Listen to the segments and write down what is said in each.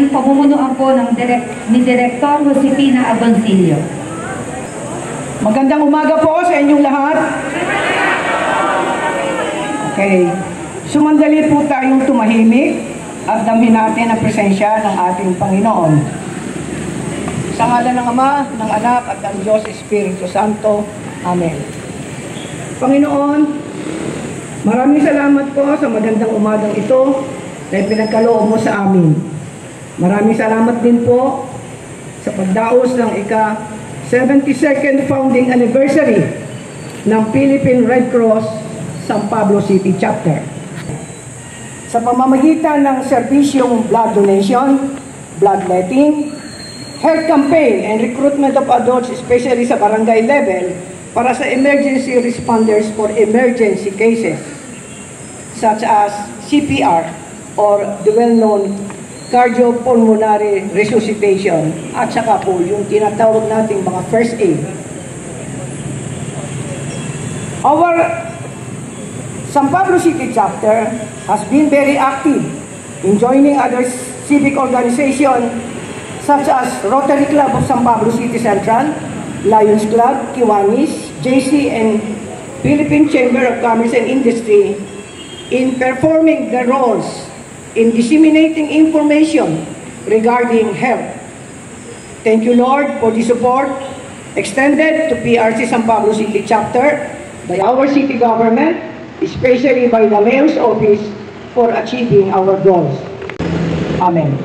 ng pamumunuan po ni Director Josefina Agoncillo. Magandang umaga po sa inyong lahat. Okay. Sumandali po tayong tumahimik at damhin natin ang presensya ng ating Panginoon. Sa ngalan ng Ama, ng Anak at ng Diyos Espiritu Santo. Amen. Panginoon, maraming salamat po sa magandang umagang ito na ipinagkaloob mo sa amin. Maraming salamat din po sa pagdaos ng ika-72nd founding anniversary ng Philippine Red Cross San Pablo City Chapter. Sa pamamagitan ng serbisyong blood donation, bloodletting, health campaign, and recruitment of adults, especially sa barangay level, para sa emergency responders for emergency cases, such as CPR or the well-known cardiopulmonary resuscitation, at saka po yung tinatawag nating mga first aid. Our San Pablo City Chapter has been very active in joining other civic organizations such as Rotary Club of San Pablo City Central, Lions Club, Kiwanis, JC, and Philippine Chamber of Commerce and Industry in performing their roles in disseminating information regarding health. Thank you, Lord, for the support extended to PRC San Pablo City Chapter by our city government, especially by the Mayor's Office, for achieving our goals. Amen.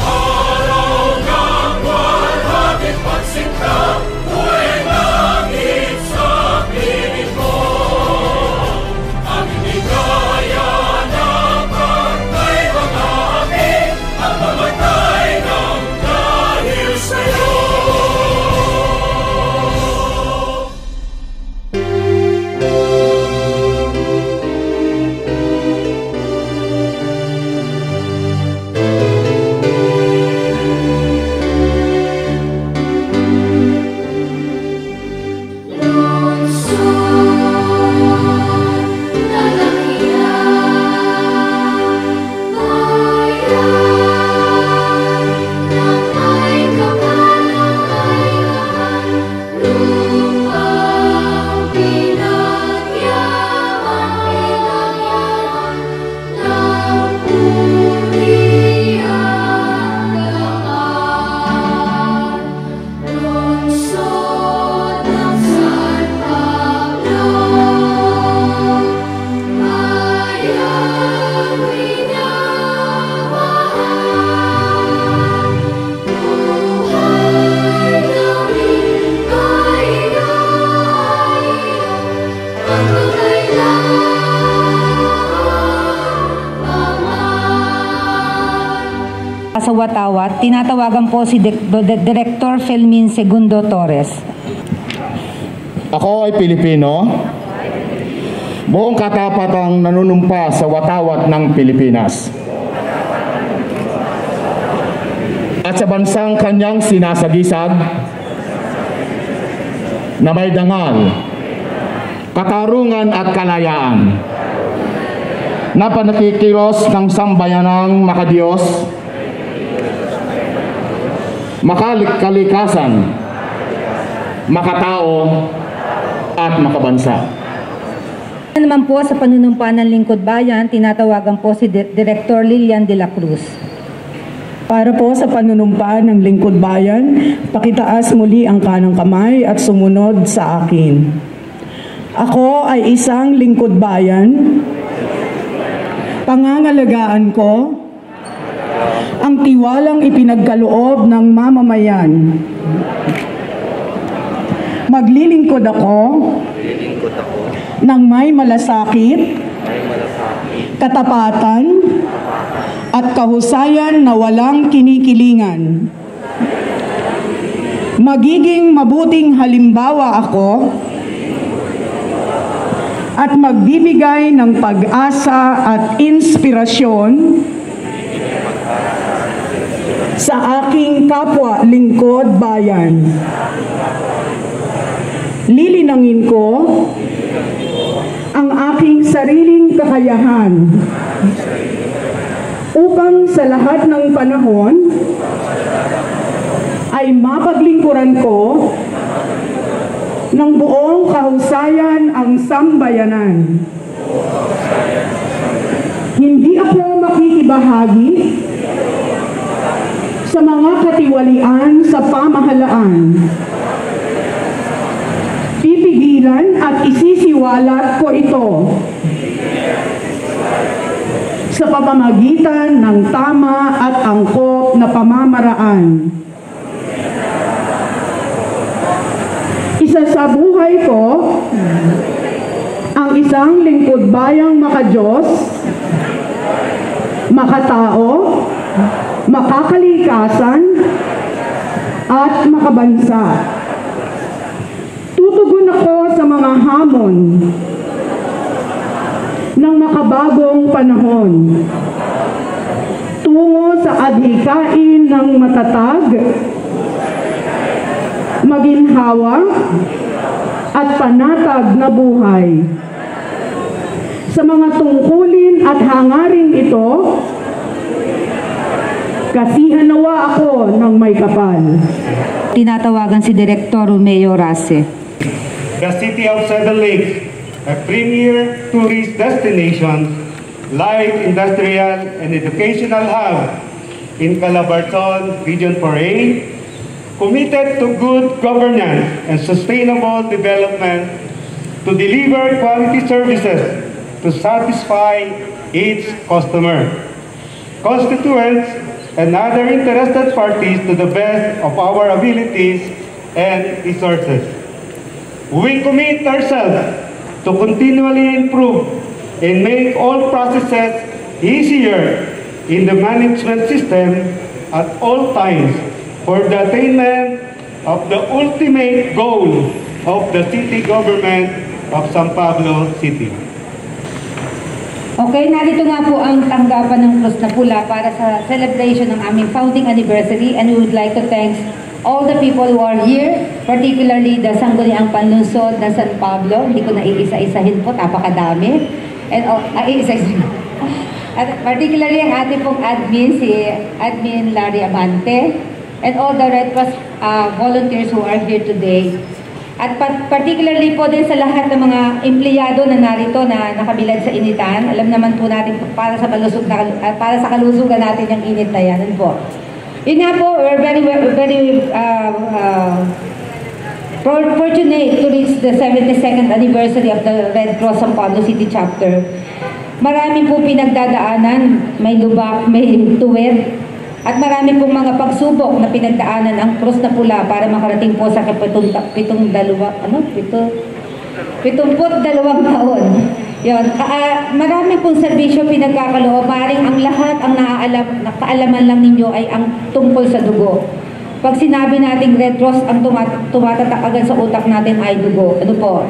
Araw ng walhati pagsinta, buhay ng sa Watawat, tinatawagan po si Director Felmin Segundo Torres. Ako ay Pilipino. Buong katapatang nanunumpa sa watawat ng Pilipinas. At sa bansang kanyang sinasagisag na may dangal, katarungan at kalayaan, na panakikilos ng sambayanang makadiyos, makakalikasan, makatao, at makabansa. Naman po sa panunumpa ng Lingkod Bayan, tinatawagan po si Director Lilian de la Cruz. Para po sa panunumpa ng Lingkod Bayan, pakitaas muli ang kanang kamay at sumunod sa akin. Ako ay isang Lingkod Bayan. Pangangalagaan ko ang tiwalang ipinagkaloob ng mamamayan. Maglilingkod ako ng may malasakit, katapatan, at kahusayan na walang kinikilingan. Magiging mabuting halimbawa ako at magbibigay ng pag-asa at inspirasyon sa aking kapwa lingkod bayan. Lilinangin ko ang aking sariling kakayahan upang sa lahat ng panahon ay mapaglingkuran ko ng buong kahusayan ang sambayanan. Hindi ako makikibahagi sa mga katiwalian sa pamahalaan. Pipigilan at isisiwalat ko ito sa pamamagitan ng tama at angkop na pamamaraan. Isa sa buhay ko ang isang lingkod bayang makadiyos, makatao, makakalikasan, at makabansa. Tutugon ako sa mga hamon ng makabagong panahon tungo sa adhikain ng matatag, maginhawa, at panatag na buhay. Sa mga tungkulin at hangaring ito, kasihan nawa ako ng may kapal. Tinatawagan si Director Romeo Rase. The city of Seven Lakes, a premier tourist destination, light industrial and educational hub in Calabarzon, Region 4A, committed to good governance and sustainable development to deliver quality services to satisfy its customer, constituents, and other interested parties to the best of our abilities and resources. We commit ourselves to continually improve and make all processes easier in the management system at all times for the attainment of the ultimate goal of the city government of San Pablo City. Okay, narito nga po ang tanggapan ng Cruz na Pula para sa celebration ng aming founding anniversary, and we would like to thank all the people who are here, particularly the Sangguniang Panlungsod na San Pablo. Hindi ko na iisa-isahin po, napakadami. And iisa-isahin. At particularly ang ating pong admin, si Admin Larry Amante, and all the Red Cross volunteers who are here today. At particularly po din sa lahat ng mga empleyado na narito na nakabilad sa initan. Alam naman po natin para sa kalusugan natin yung init na yan. Ano po? Yun nga po, we're very fortunate to reach the 72nd anniversary of the Red Cross San Pablo City Chapter. Marami po pinagdadaanan, may lubak, may tuwid, at marami pong mga pagsubok na pinagdaanan ang Cruz na Pula para makarating po sa 72 taon. Yun, marami pong serbisyo pinagkakaloob. Maring ang lahat, ang nakaalaman lang ninyo ay ang tungkol sa dugo. Pag sinabi nating Red Cross, ang tumatatak agad sa utak natin ay dugo. Ano po?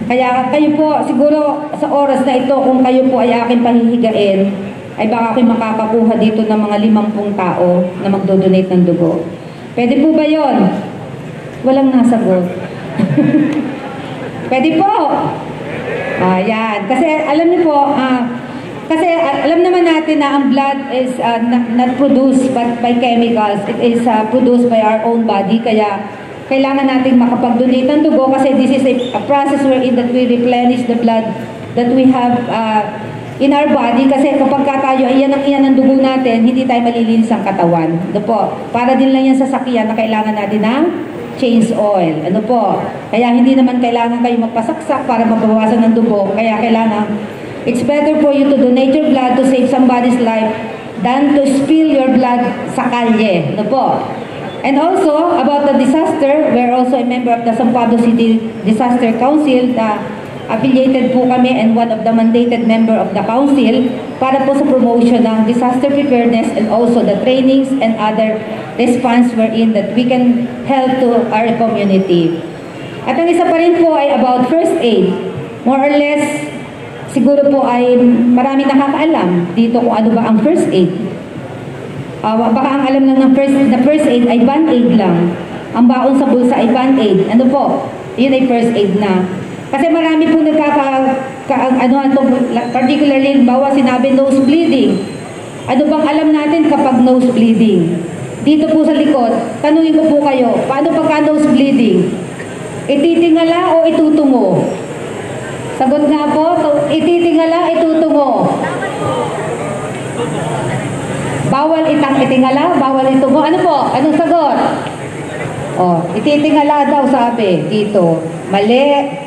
Kaya kayo po, siguro sa oras na ito, kung kayo po ay aking pahihigain, ay baka ako'y makakakuha dito ng mga 50 tao na magdodonate ng dugo. Pwede po ba yon? Walang nasagot. Pwede po. Yan. Kasi alam niyo po, kasi alam naman natin na ang blood is not produced by chemicals. It is produced by our own body. Kaya kailangan nating makapag-donate ng dugo kasi this is a process wherein that we replenish the blood that we have in our body. Kasi kapag tayo ay iyan ang dugo natin, hindi tayo malilinis ang katawan. Ano po? Para din lang yan sa sakyan na kailangan natin ng change oil. Ano po? Kaya hindi naman kailangan kayo magpasaksak para mabawasan ng dugo. Kaya kailangan, it's better for you to donate your blood to save somebody's life than to spill your blood sa kalye. Ano po? And also, about the disaster, we're also a member of the San Pablo City Disaster Council. Affiliated po kami and one of the mandated member of the council para po sa promotion ng disaster preparedness and also the trainings and other response wherein that we can help to our community. At ang isa pa rin po ay about first aid. More or less, siguro po ay marami nakakaalam dito kung ano ba ang first aid. Baka ang alam lang ng first aid ay band-aid lang. Ang baon sa bulsa ay band-aid. Ano po? Yun ay first aid na. Kasi marami po particularly, bawa sinabi nose bleeding. Ano bang alam natin kapag nose bleeding? Dito po sa likod, tanungin ko po kayo, paano pagka nose bleeding? Ititingala o itutungo? Sagot nga po, ititingala, itutungo. Bawal itingala, bawal itungo. Ano po? Anong sagot? Ititingala daw sabi dito. Mali.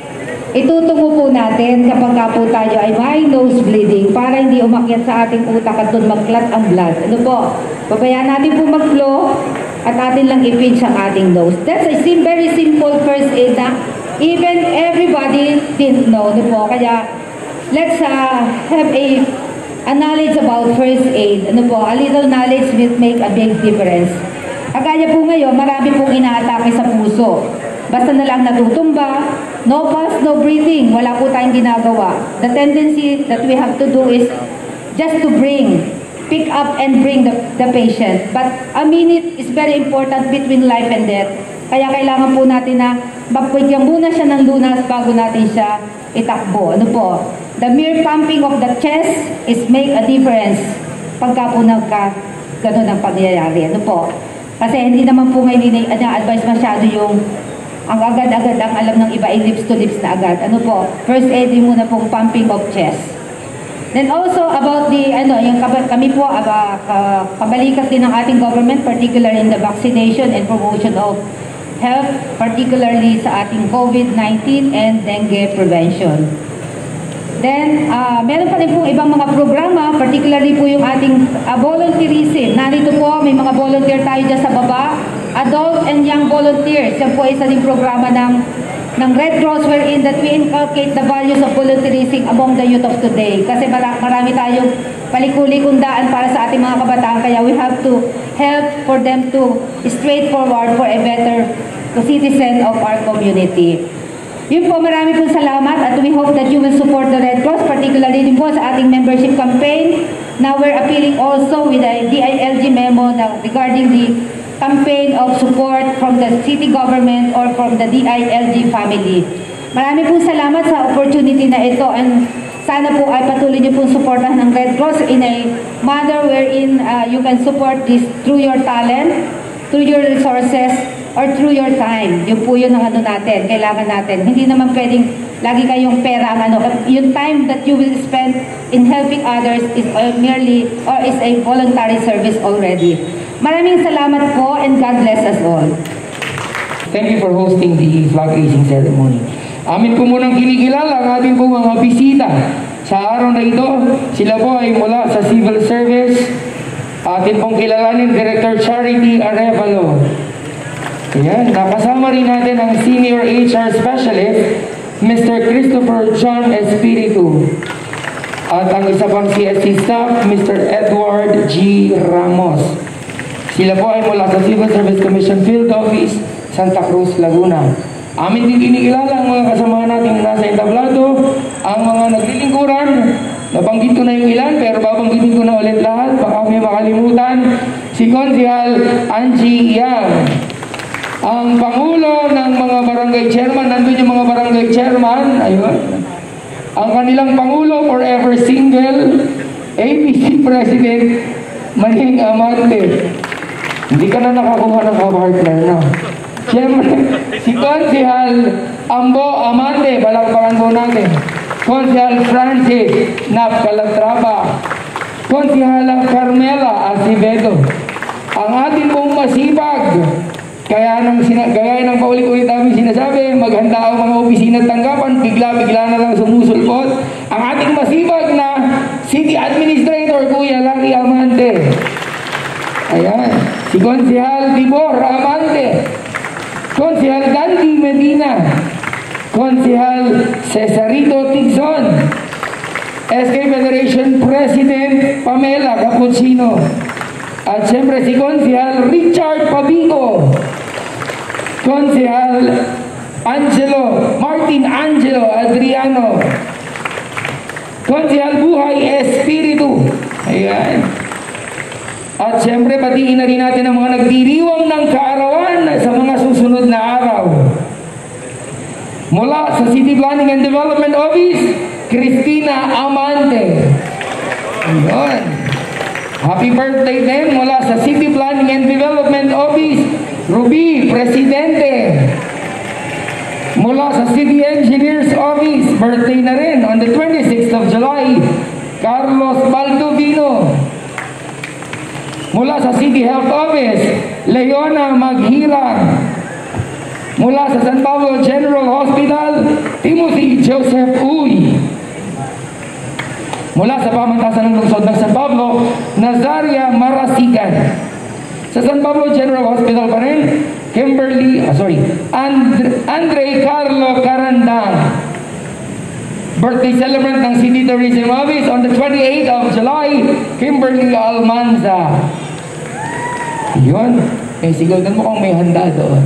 Itutungo po natin kapag po tayo ay may nose bleeding para hindi umakyat sa ating utak at doon mag-clot ang blood. Ano po? Pabayaan natin po mag-flow at atin lang i-pinch ang ating nose. That's a very simple first aid na even everybody didn't know. Ano po? Kaya let's have a knowledge about first aid. Ano po? A little knowledge will make a big difference. Kagaya po ngayon, marami pong inaatake sa puso. Basta na lang natutumba, no pulse, no breathing, wala po tayong ginagawa. The tendency that we have to do is just to pick up and bring the patient. But a minute is very important between life and death. Kaya kailangan po natin na magbigyan muna siya ng lunas bago natin siya itakbo. Ano po? The mere pumping of the chest is make a difference pagka po ganun ang pangyayari. Ano po? Kasi hindi naman po ngayon advise masyado yung ang agad-agad ang alam ng iba ay lips to lips na agad. Ano po? First aid muna pong pumping of chest. Then also about yung kami po kabalikat din ng ating government, particularly in the vaccination and promotion of health, particularly sa ating COVID-19 and dengue prevention. Then, meron pa rin po ibang mga programa, particularly po yung ating volunteerism. Narito po, may mga volunteer tayo dyan sa baba. Adult and young volunteers. Yan po isa din programa ng Red Cross wherein that we inculcate the values of volunteerism among the youth of today. Kasi marami tayong palikuli-kundaan para sa ating mga kabataan. Kaya we have to help for them to straightforward for a better citizen of our community. Yun po, marami pong salamat at we hope that you will support the Red Cross, particularly din po sa ating membership campaign. Now we're appealing also with a DILG memo regarding the campaign of support from the city government or from the DILG family. Marami pong salamat sa opportunity na ito and sana po ay patuloy niyo pong supportahan ng Red Cross in a manner wherein you can support this through your talent, through your resources, or through your time. Yun po yun ang natin, kailangan natin. Hindi naman pwedeng lagi kayong pera ang yung time that you will spend in helping others is merely or is a voluntary service already. Maraming salamat po and God bless us all. Thank you for hosting the flag raising ceremony. Amin po munang kinikilala ang ating po mga bisita. Sa araw na ito, sila po ay mula sa civil service. Atin pong kilalanin Director Charity Arevalo. Ayan, nakasama rin natin ang Senior HR Specialist, Mr. Christopher John Espiritu. At ang isa pang CSC staff, Mr. Edward G. Ramos. Sila po ay mula sa Civil Service Commission Field Office, Santa Cruz, Laguna. Amin din kinikilala ang mga kasamahan natin nasa entablado, ang mga naglilingkuran. Nabanggit ko na yung ilan, pero babanggitin ko na ulit lahat, baka may makalimutan. Si Konsehal Angie Yang, ang Pangulo ng mga barangay chairman, nandun yung mga barangay chairman, ayun. Ang kanilang Pangulo, forever single, APC President, Maning Amante. Hindi ka na nakakuha ng kapartner na. Siyempre, si Konsehal Ambo Amante, palakpakan po natin. Konsehal Francis Nap Calatrava. Konsehal Carmela Acevedo. Ang ating pong masipag, gaya ng paulit-ulit namin sinasabi, maghanda ang mga opisina at tanggapan, bigla-bigla na lang sumusulpot. Ang ating masipag na City Administrator, Kuya Larry Amante. Ayan. Si Konsehal Tibor Amante. Konsehal Dandy Medina. Konsehal Cesarito Tigson. SK Federation President Pamela Cappuccino. At siyempre si Konsehal Richard Pabico. Konsehal Martin Angelo Adriano. Konsehal Buhay Espiritu. Ayan. At siyempre batiin na rin natin ang mga nagdiriwang ng kaarawan sa mga susunod na araw. Mula sa City Planning and Development Office, Cristina Amante. Ayun. Happy birthday din mula sa City Planning and Development Office, Ruby Presidente. Mula sa City Engineers Office, birthday na rin on the 26th of July, Carlos Baldovino. Mula sa City Health Office, Leona Maghirang. Mula sa San Pablo General Hospital, Timothy Joseph Uy. Mula sa pamantasan ng lungsod ng San Pablo, Nazaria Marasigan. Sa San Pablo General Hospital pa rin, Andre Carlo Carandang. Birthday celebrant ng City Tourism Office on the 28th of July, Kimberly Almanza. Yun. Sigaw mo kung may handa doon.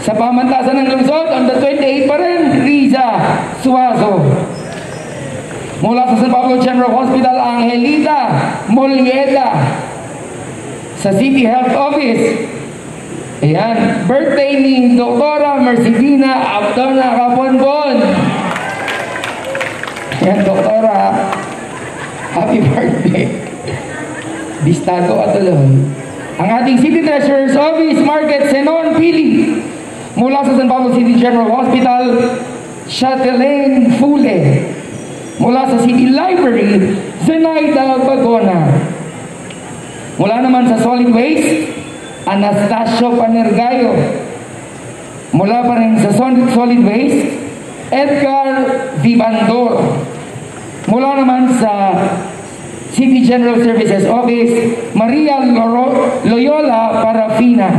Sa pamantasan ng lungsod, on the 28th pa rin, Riza Suazo. Mula sa San Pablo General Hospital, Angelita Molieda. Sa City Health Office, ayan, birthday ni Doktora Mercedina Abdona Caponbon. Ayan, Doktora, happy birthday. Bistado at tuloy. Ang ating City Treasurer's Office, Market Senon Pili. Mula sa San Pablo City General Hospital, Chatelaine Fule. Mula sa City Library, Zenaida Bagona. Mula naman sa Solid Waste, Anastasio Panergayo. Mula pa rin sa Solid Waste, Edgar Vivandor. Mula naman sa City General Services Office, Maria Loyola Parafina.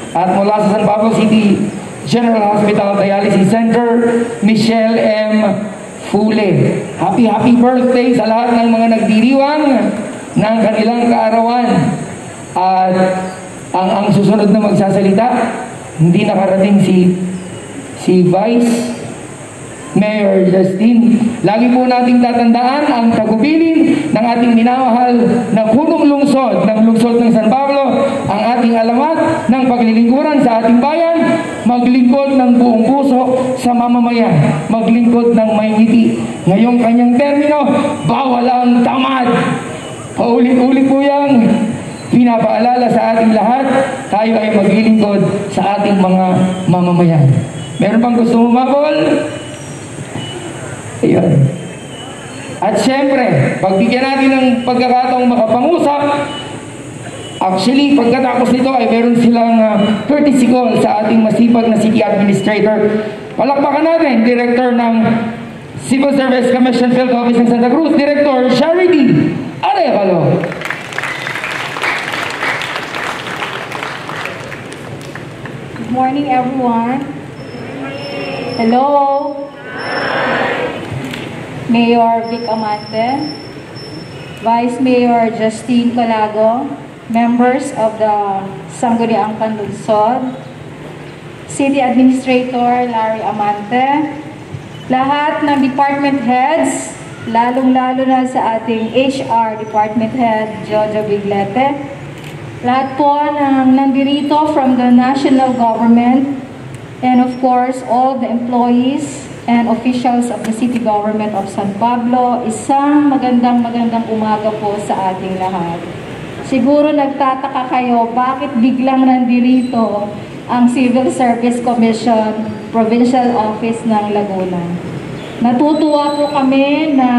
At mula sa San Pablo City General Hospital Dialysis Center, Michelle M. Fule. Happy birthday sa lahat ng mga nagdiriwang ng kanilang kaarawan. At ang susunod na magsasalita, hindi nakarating si Vice Mayor Justin. Lagi po nating tatandaan ang tagubilin ng ating minamahal na punong lungsod ng San Pablo, ang ating alamat ng paglilingkuran sa ating bayan, maglingkod ng buong puso sa mamamayan, maglingkod ng may ngiti. Ngayong kanyang termino, bawal ang tamad. Paulit-ulit po yang pinapaalala sa ating lahat, tayo ay maglilingkod sa ating mga mamamayan. Meron pang gusto humabol? Ayun. At syempre, pagbigyan natin ng pagkakataong makapangusap, actually, pagkatapos nito ay meron silang courtesy call sa ating masipag na City Administrator. Palakpakan natin, Director ng Civil Service Commission Field Office ng Santa Cruz, Director Charity Arevalo. Good morning, everyone. Hello. Mayor Vic Amante, Vice Mayor Justine Colago, members of the Sangguniang Panlunsod, City Administrator Larry Amante, lahat ng department heads, lalong-lalo na sa ating HR Department Head, Jojo Biglete, lahat po ng nandirito from the national government, and of course, all the employees and officials of the City Government of San Pablo, isang magandang umaga po sa ating lahat. Siguro nagtataka kayo, bakit biglang nandirito ang Civil Service Commission Provincial Office ng Laguna. Natutuwa po kami na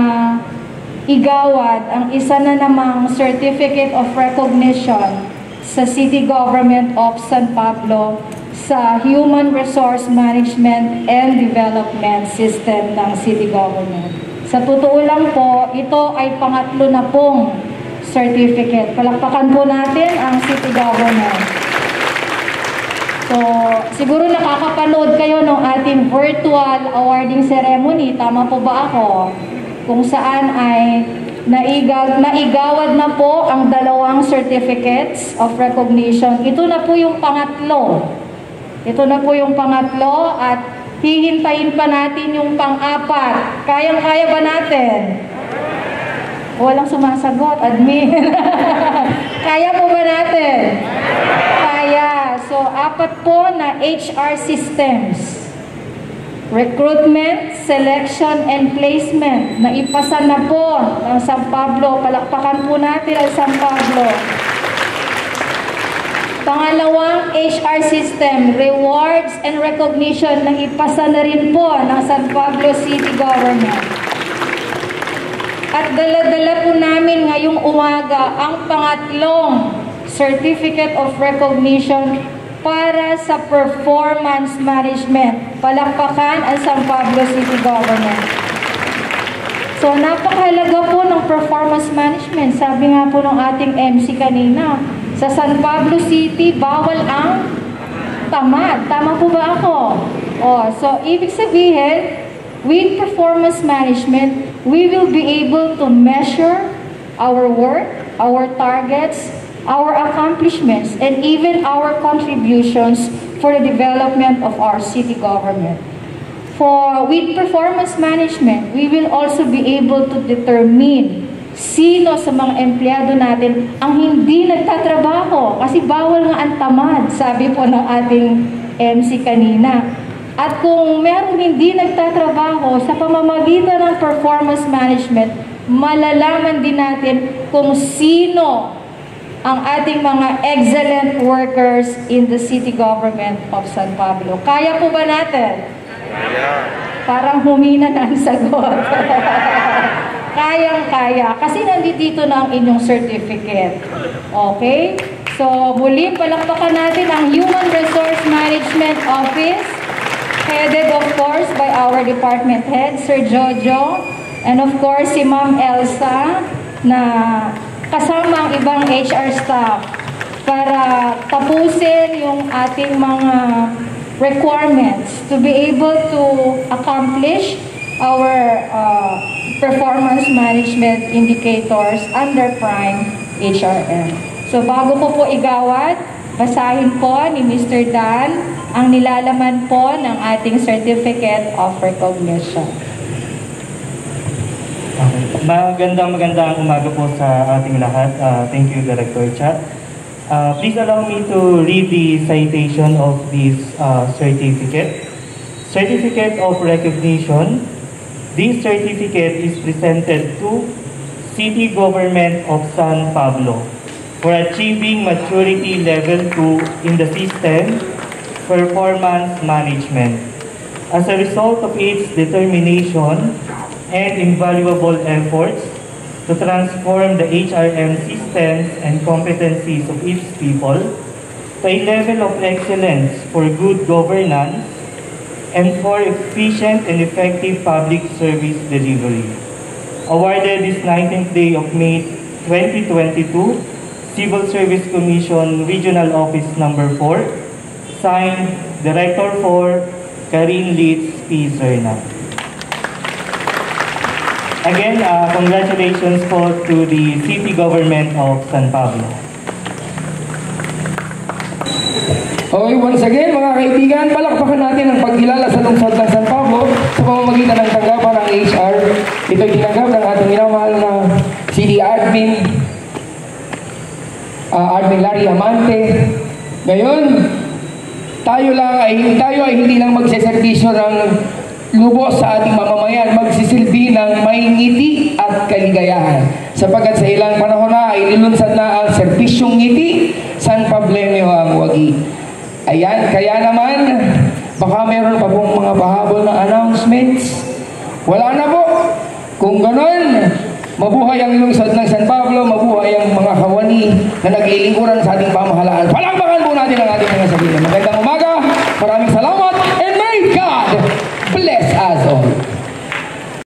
igawad ang isa na namang Certificate of Recognition sa City Government of San Pablo sa Human Resource Management and Development System ng City Government. Sa totoo lang po, ito ay pangatlo na pong certificate. Palakpakan po natin ang City Government. So, siguro nakakapanood kayo ng ating virtual awarding ceremony. Tama po ba ako? Kung saan ay naigawad na po ang 2 certificates of recognition. Ito na po yung pangatlo. Ito na po yung pangatlo at hihintayin pa natin yung pang-4. Kayang-kaya ba natin? Walang sumasagot, admin. Kaya po ba natin? Kaya. So, 4 po na HR systems. Recruitment, selection, and placement na ipasa na po ng San Pablo. Palakpakan po natin ang San Pablo. Pangalawang HR system, rewards and recognition na ipasa na rin po ng San Pablo City Government. At dala-dala po namin ngayong umaga ang pangatlong Certificate of Recognition para sa performance management. Palakpakan ang San Pablo City Government. So, napakahalaga po ng performance management. Sabi nga po ng ating MC kanina, sa San Pablo City, bawal ang tamad. Tama po ba ako? So, ibig sabihin, with performance management, we will be able to measure our work, our targets, our accomplishments, and even our contributions for the development of our city government. With performance management, we will also be able to determine sino sa mga empleyado natin ang hindi nagtatrabaho. Kasi bawal nga ang tamad, sabi po ng ating MC kanina. At kung merong hindi nagtatrabaho, sa pamamagitan ng performance management, malalaman din natin kung sino ang ating mga excellent workers in the City Government of San Pablo. Kaya po ba natin? Parang humina na ang sagot. Kayang-kaya. Kasi nandito na ang inyong certificate. Okay? So, muli palakpakan natin ang Human Resource Management Office, headed of course by our department head, Sir Jojo, and of course si Ma'am Elsa, na kasama ang ibang HR staff para tapusin yung ating mga requirements to be able to accomplish our performance management indicators under Prime HRM. So bago ko po igawad, basahin po ni Mr. Dan ang nilalaman po ng ating Certificate of Recognition. Magandang umaga po sa ating lahat. Thank you, Director Chat. Please allow me to read the citation of this certificate. Certificate of Recognition. This certificate is presented to City Government of San Pablo for achieving maturity level 2 in the system performance management. As a result of its determination and invaluable efforts to transform the HRM systems and competencies of its people to a level of excellence for good governance and for efficient and effective public service delivery. Awarded this 19th day of May 2022, Civil Service Commission Regional Office Number 4, signed Director 4, Karin Litz P. Zerna. Again, congratulations po to the city government of San Pablo. Okay, once again, mga kaibigan, palakpakan natin ang pagkilala sa lungsod ng San Pablo sa pamamagitan ng tanggapan ng HR. Ito'y tinanggap ng ating minamahal na City Admin, Admin Larry Amante. Ngayon, tayo ay hindi lang magseservisyo ng lubos sa ating mamamayan, magsisilbi ng may ngiti at kaligayahan. Sapagkat sa ilang panahon na ay nilunsad na ang serbisyong ngiti, San Pablenyo ang wagi. Ayan, kaya naman, baka meron pa pong mga pahabol na announcements. Wala na po. Kung ganon, mabuhay ang lungsod ng San Pablo, mabuhay ang mga kawani na naglilingkuran sa ating pamahalaan. Palakpakan po natin ang ating mga sabihin. Magandang umaga, maraming salamat, and may God bless us all.